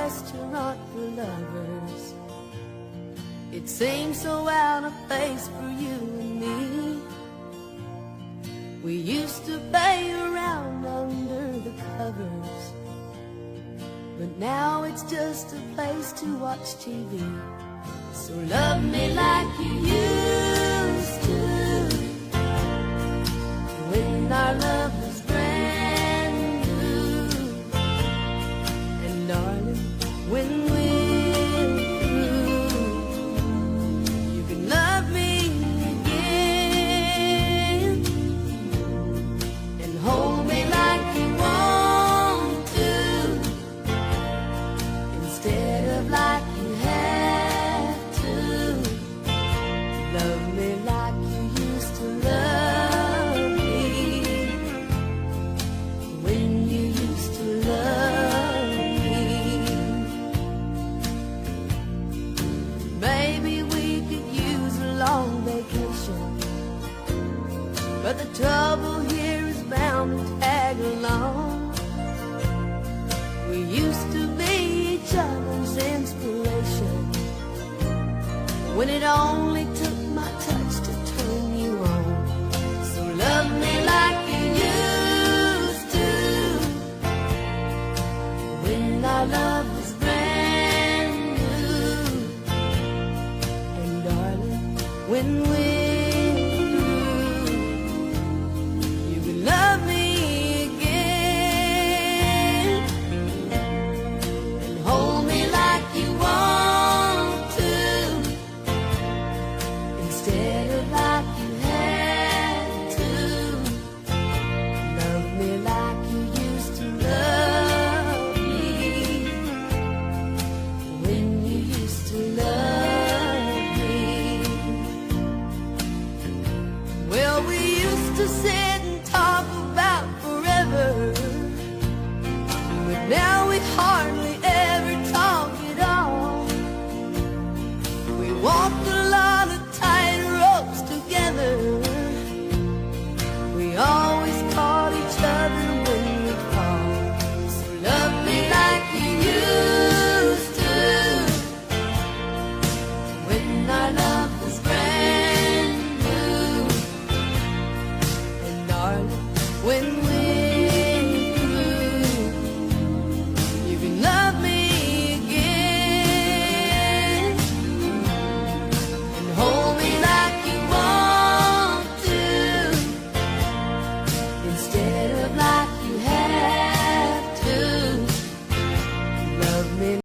restaurant for lovers. It seems so out of place for you and me. We used to play around under the covers, but now it's just a place to watch TV. So love me like you used to, when our love was brand new. And darling, when we're through, you can love me again and hold me like you want to, instead of like you have to. Love me like you used to love me, when you used to love me. Maybe we could use a long vacation, but the trouble here is bound to tag along. We used to be each other's inspiration, when it only took my touch to turn you on. So love me like you used to, when our love was brand new. And darling, when we